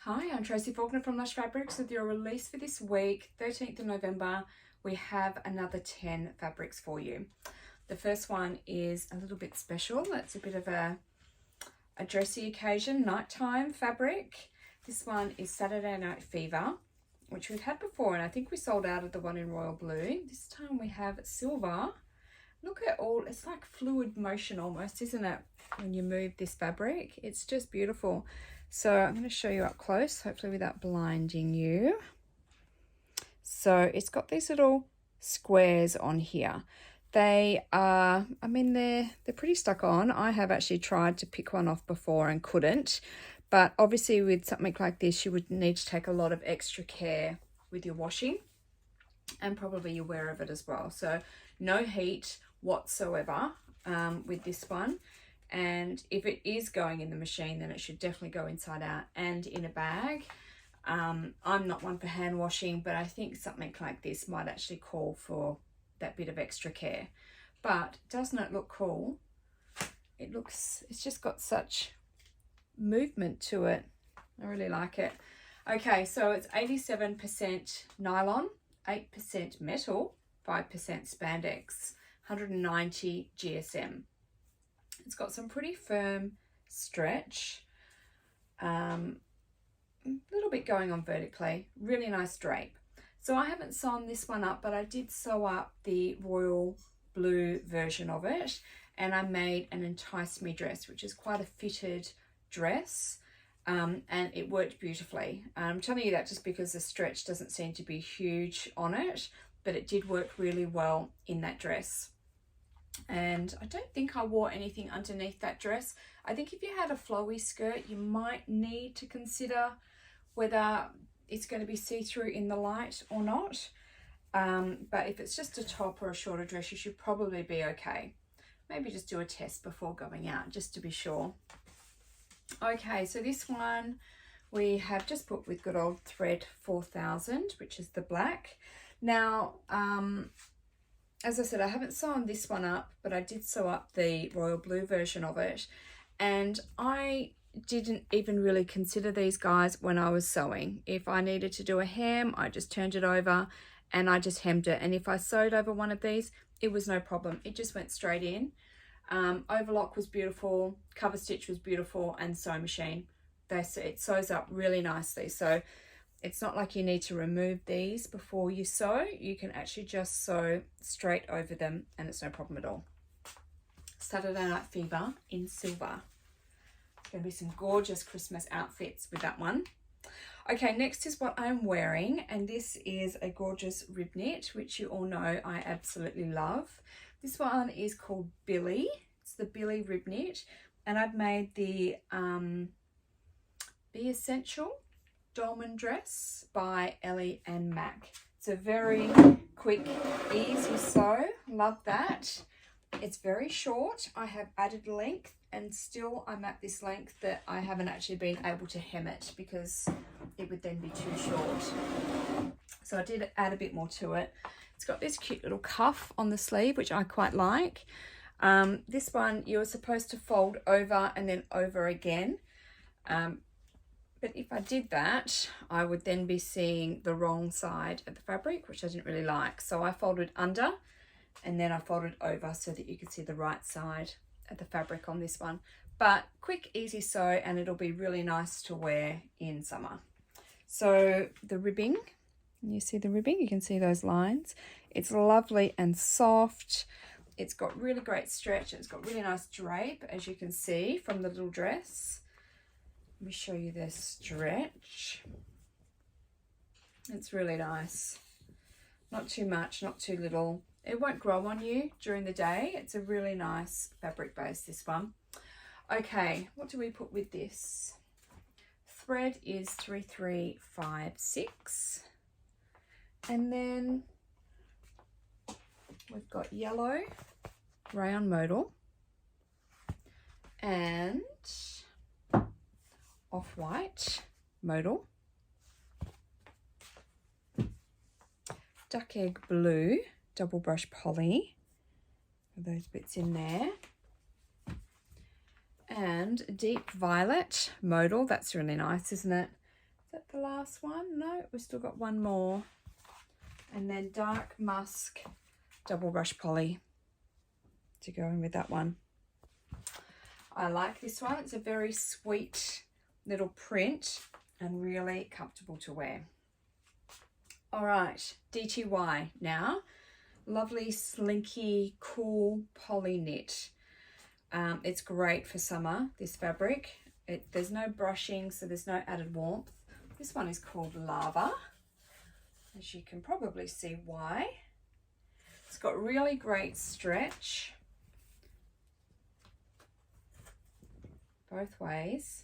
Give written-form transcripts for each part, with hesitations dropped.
Hi, I'm Tracy Faulkner from Lush Fabrics with your release for this week, 13th of November. We have another 10 fabrics for you. The first one is a little bit special. It's a bit of a dressy occasion, nighttime fabric. This one is Saturday Night Fever, which we've had before, and I think we sold out of the one in royal blue. This time we have silver. Look at all, it's like fluid motion almost, isn't it? When you move this fabric, it's just beautiful. So I'm going to show you up close, hopefully without blinding you. So it's got these little squares on here. They are, I mean, they're pretty stuck on. I have actually tried to pick one off before and couldn't. But obviously with something like this, you would need to take a lot of extra care with your washing and probably your wear of it as well. So no heat whatsoever with this one. And if it is going in the machine, then it should definitely go inside out and in a bag. I'm not one for hand washing, but I think something like this might actually call for that bit of extra care. But doesn't it look cool? It's just got such movement to it. I really like it. Okay, so it's 87% nylon, 8% metal, 5% spandex, 190 GSM. It's got some pretty firm stretch, a little bit going on vertically, really nice drape. So I haven't sewn this one up, but I did sew up the royal blue version of it, and I made an Entice Me dress, which is quite a fitted dress, and it worked beautifully. I'm telling you that just because the stretch doesn't seem to be huge on it, but it did work really well in that dress. And I don't think I wore anything underneath that dress. I think if you had a flowy skirt, you might need to consider whether it's going to be see-through in the light or not. But if it's just a top or a shorter dress, you should probably be okay. Maybe just do a test before going out, just to be sure. Okay, so this one we have just put with good old thread 4000, which is the black. Now, as I said, I haven't sewn this one up, but I did sew up the royal blue version of it. And I didn't even really consider these guys when I was sewing. If I needed to do a hem, I just turned it over and I just hemmed it. And if I sewed over one of these, it was no problem. It just went straight in. Overlock was beautiful, cover stitch was beautiful, and sew machine. It sews up really nicely. So it's not like you need to remove these before you sew. You can actually just sew straight over them and it's no problem at all. Saturday Night Fever in silver. Going to be some gorgeous Christmas outfits with that one. Okay, next is what I'm wearing, and this is a gorgeous rib knit, which you all know I absolutely love. This one is called Billy. It's the Billy rib knit, and I've made the Be Essential Dolman dress by Ellie and Mac. It's a very quick, easy sew. Love that. It's very short. I have added length, and still I'm at this length that I haven't actually been able to hem it because it would then be too short. So I did add a bit more to it. It's got this cute little cuff on the sleeve, which I quite like. This one you're supposed to fold over and then over again. But if I did that, I would then be seeing the wrong side of the fabric, which I didn't really like. So I folded under and then I folded over so that you could see the right side of the fabric on this one. But quick, easy sew, and it'll be really nice to wear in summer. So the ribbing, you see the ribbing, you can see those lines. It's lovely and soft. It's got really great stretch. It's got really nice drape, as you can see from the little dress. Let me show you the stretch. It's really nice. Not too much, not too little. It won't grow on you during the day. It's a really nice fabric base, this one. Okay, what do we put with this? Thread is 3356. And then we've got yellow rayon modal and off-white modal, duck egg blue double brush poly, those bits in there, and deep violet modal. That's really nice, isn't it? that the last one? No, we've still got one more. And then dark musk double brush poly to go in with that one. I like this one. It's a very sweet little print and really comfortable to wear. All right, DTY now. Lovely, slinky, cool poly knit. It's great for summer, this fabric. There's no brushing, so there's no added warmth. This one is called Lava, as you can probably see why. It's got really great stretch both ways.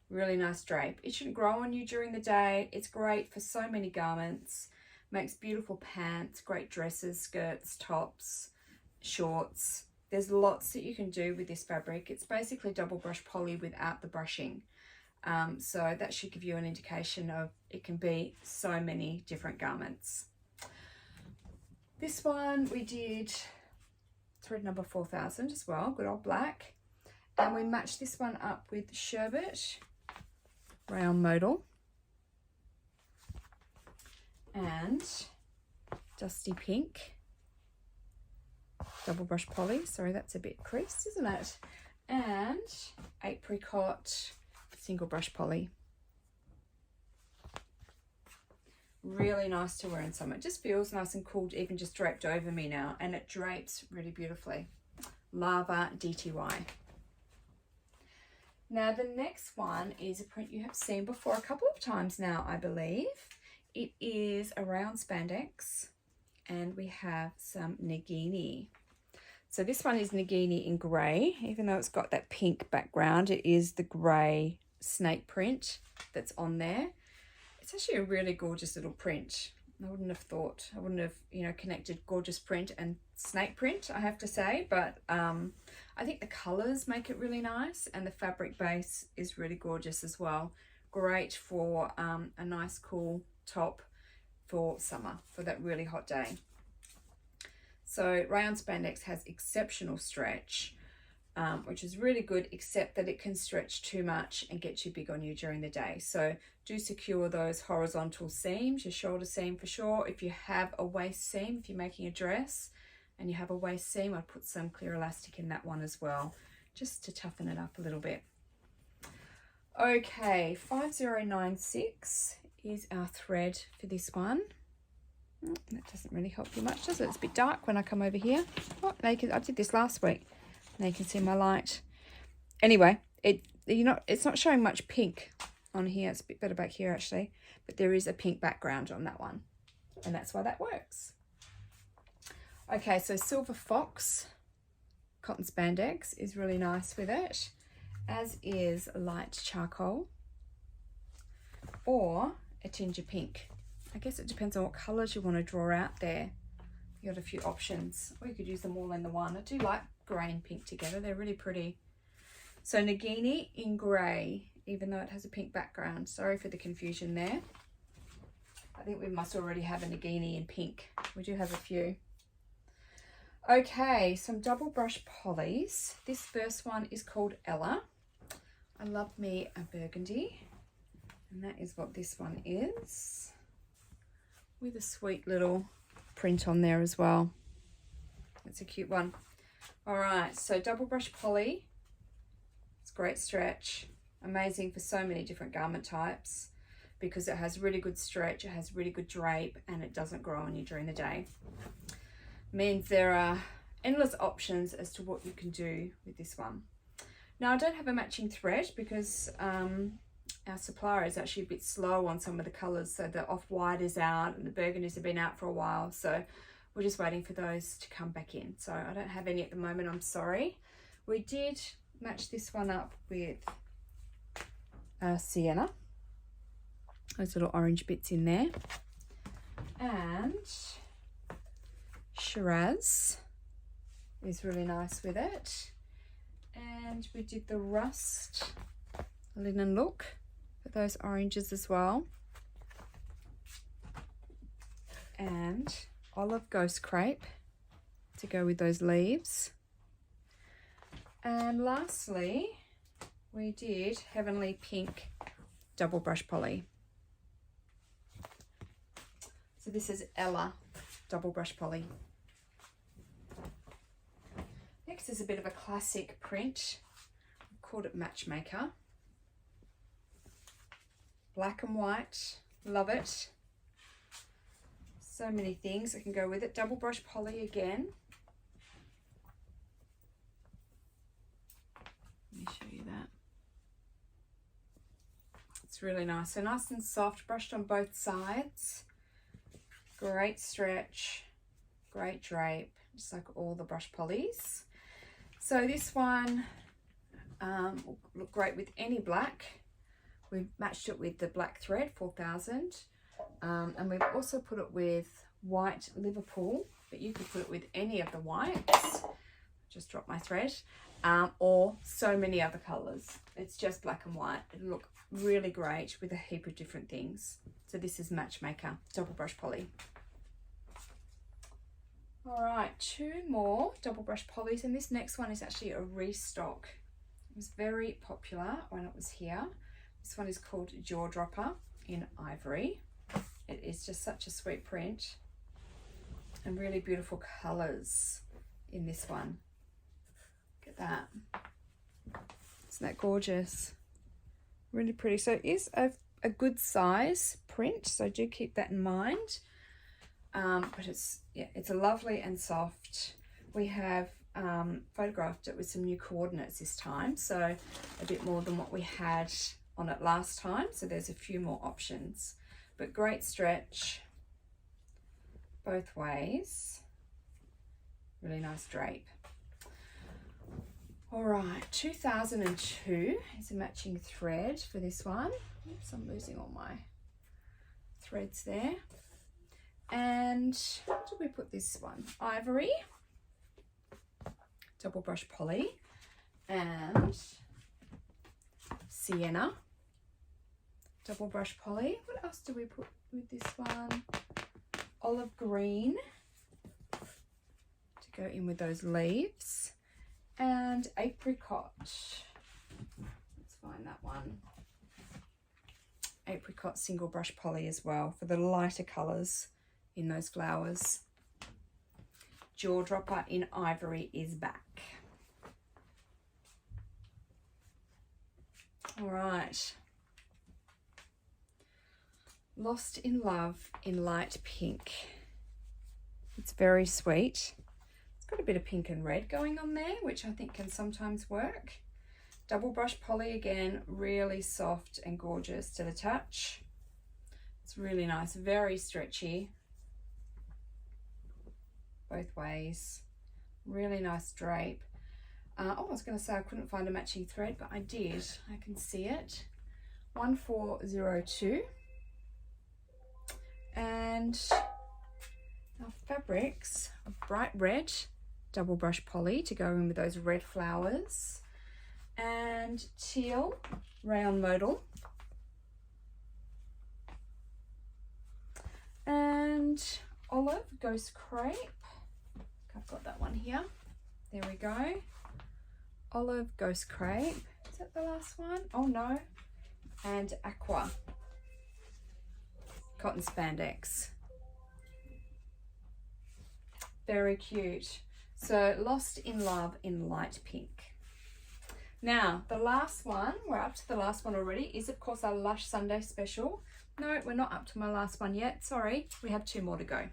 Really nice drape. It shouldn't grow on you during the day. It's great for so many garments. Makes beautiful pants, great dresses, skirts, tops, shorts. There's lots that you can do with this fabric. It's basically double brush poly without the brushing. So that should give you an indication of it can be so many different garments. This one we did thread number 4000 as well, good old black. And we matched this one up with Sherbet Rayon Modal and Dusty Pink double brush poly. Sorry, that's a bit creased, isn't it? And Apricot single brush poly. Really nice to wear in summer. It just feels nice and cool, even just draped over me now, and it drapes really beautifully. Lava DTY. Now the next one is a print you have seen before a couple of times now, I believe. It is a rayon spandex, and we have some Nagini. So this one is Nagini in grey, even though it's got that pink background. It is the grey snake print that's on there. It's actually a really gorgeous little print. I wouldn't have thought, I wouldn't have, you know, connected gorgeous print and snake print, I have to say, but I think the colours make it really nice, and the fabric base is really gorgeous as well. Great for a nice cool top for summer, for that really hot day. So rayon spandex has exceptional stretch, which is really good, except that it can stretch too much and get too big on you during the day. So do secure those horizontal seams, your shoulder seam for sure. If you have a waist seam, if you're making a dress and you have a waist seam, I'd put some clear elastic in that one as well, just to toughen it up a little bit. Okay, 5096 is our thread for this one. That doesn't really help you much, does it? It's a bit dark when I come over here. Oh, now you can, I did this last week. Now you can see my light. Anyway, it's not showing much pink on here. It's a bit better back here actually, but there is a pink background on that one, and that's why that works. Okay, so Silver Fox cotton spandex is really nice with it, as is light charcoal or a ginger pink. I guess it depends on what colours you want to draw out there. You got a few options, or you could use them all in the one. I do like grey and pink together, they're really pretty. So Nagini in grey, even though it has a pink background. Sorry for the confusion there. I think we must already have a Nagini in pink. We do have a few. Okay, some double brush polys. This first one is called Ella. I love me a burgundy, and that is what this one is, with a sweet little print on there as well. It's a cute one. All right, so double brush poly. It's great stretch, amazing for so many different garment types because it has really good stretch, it has really good drape, and it doesn't grow on you during the day. Means there are endless options as to what you can do with this one. Now I don't have a matching thread because our supplier is actually a bit slow on some of the colours, so the off-white is out and the burgundies have been out for a while, so we're just waiting for those to come back in. So I don't have any at the moment, I'm sorry. We did match this one up with Sienna, those little orange bits in there, and Shiraz is really nice with it, and we did the rust linen look for those oranges as well, and olive ghost crepe to go with those leaves, and lastly we did heavenly pink double brush poly. So this is Ella double brush poly. Next is a bit of a classic print. I've called it Matchmaker. Black and white, love it. So many things that can go with it. Double brush poly again. Let me show you that. It's really nice. So nice and soft, brushed on both sides. Great stretch, great drape, just like all the brush polys. So this one will look great with any black. We've matched it with the black thread, 4000. And we've also put it with white Liverpool, but you could put it with any of the whites. Just drop my thread. Or so many other colours. It's just black and white. It'll look really great with a heap of different things. So this is Matchmaker, double brush poly. All right, 2 more double brush polys, and this next one is actually a restock. It was very popular when it was here. This one is called Jaw Dropper in Ivory. It is just such a sweet print and really beautiful colours in this one. Look at that. Isn't that gorgeous? Really pretty. So it is a good size print, so do keep that in mind. But it's a lovely and soft. We have photographed it with some new coordinates this time, so a bit more than what we had on it last time, so there's a few more options, but great stretch both ways. Really nice drape. All right, 2002 is a matching thread for this one. Oops, I'm losing all my threads there. And where did we put this one? Ivory, double brush poly, and Sienna, double brush poly. What else do we put with this one? Olive green to go in with those leaves, and apricot. Let's find that one. Apricot single brush poly as well for the lighter colours in those flowers. Jaw Dropper in Ivory is back. All right. Lost in Love in light pink. It's very sweet. It's got a bit of pink and red going on there, which I think can sometimes work. Double brush poly again, really soft and gorgeous to the touch. It's really nice, very stretchy both ways. Really nice drape. I was going to say I couldn't find a matching thread, but I did. I can see it. 1402. And our fabrics are bright red, double brush poly to go in with those red flowers, and teal rayon modal, and olive ghost crepe. I've got that one here. There we go. Olive ghost crepe. Is that the last one? Oh no. And aqua cotton spandex. Very cute. So Lost in Love in light pink. Now the last one, we're up to the last one already, is of course our Lush Sunday special. No, we're not up to my last one yet, sorry, we have 2 more to go.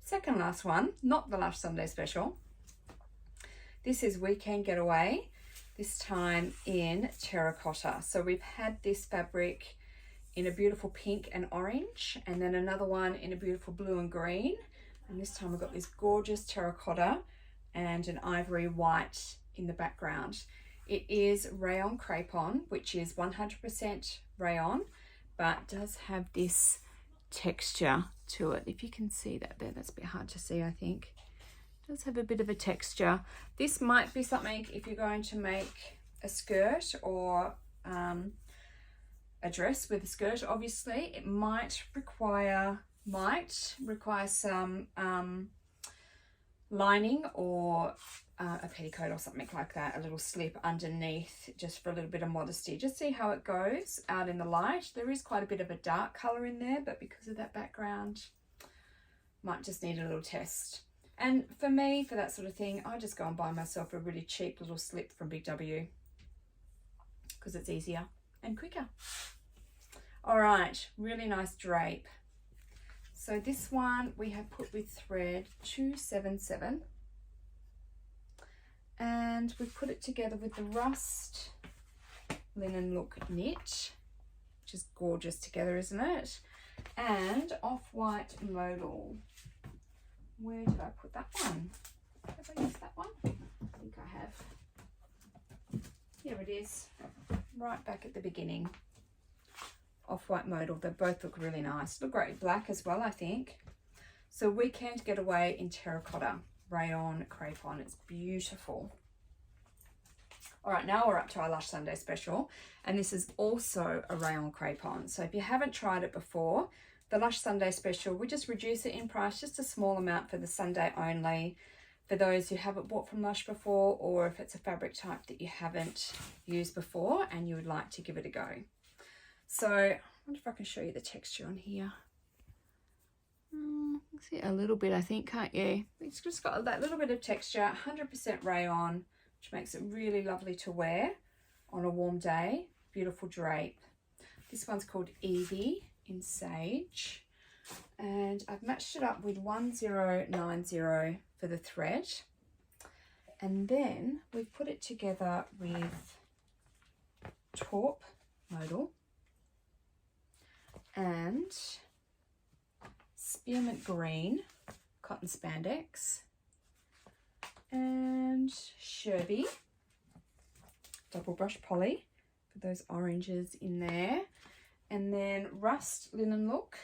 Second last one, not the Lush Sunday special. This is Weekend Getaway, this time in terracotta. So we've had this fabric in a beautiful pink and orange, and then another one in a beautiful blue and green. And this time we've got this gorgeous terracotta and an ivory white in the background. It is rayon crepon, which is 100% rayon, but does have this texture to it. If you can see that there, that's a bit hard to see, I think. It does have a bit of a texture. This might be something if you're going to make a skirt or a dress with a skirt, obviously. It might require some lining or a petticoat or something like that, a little slip underneath, just for a little bit of modesty. Just see how it goes out in the light. There is quite a bit of a dark colour in there, but because of that background, might just need a little test. And for me, for that sort of thing, I just go and buy myself a really cheap little slip from Big W, because it's easier and quicker. All right, really nice drape. So this one we have put with thread 277, and we put it together with the Rust Linen Look knit, which is gorgeous together, isn't it? And Off-White Modal. Where did I put that one? Have I used that one? I think I have. Here it is, right back at the beginning. Off-White Modal. They both look really nice. Look great black as well, I think. So Weekend Getaway in terracotta, rayon crepon. It's beautiful. All right, now we're up to our Lush Sunday special, and this is also a rayon crepon. So if you haven't tried it before, the Lush Sunday special, we just reduce it in price just a small amount for the Sunday only. For those who haven't bought from Lush before, or if it's a fabric type that you haven't used before and you would like to give it a go. So I wonder if I can show you the texture on here. See a little bit, I think, can't you? It's just got that little bit of texture, 100% rayon, which makes it really lovely to wear on a warm day. Beautiful drape. This one's called Evie in Sage, and I've matched it up with 1090 for the thread, and then we've put it together with taupe modal and spearmint green cotton spandex and Sherby double brush poly for those oranges in there, and then Rust Linen Look.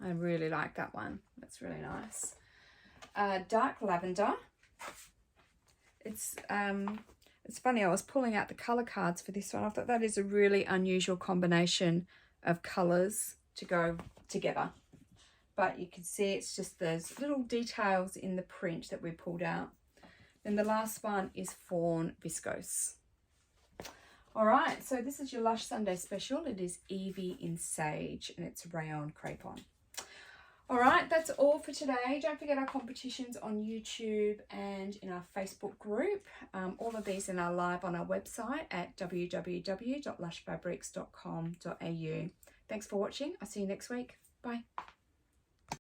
I really like that one. That's really nice. Dark lavender. It's funny, I was pulling out the colour cards for this one. I thought that is a really unusual combination of colours to go together. But you can see it's just those little details in the print that we pulled out. Then the last one is Fawn Viscose. All right, so this is your Lush Sunday special. It is Evie in Sage, and it's rayon crepon. All right, that's all for today. Don't forget our competitions on YouTube and in our Facebook group. All of these are now live on our website at www.lushfabrics.com.au. Thanks for watching. I'll see you next week. Bye.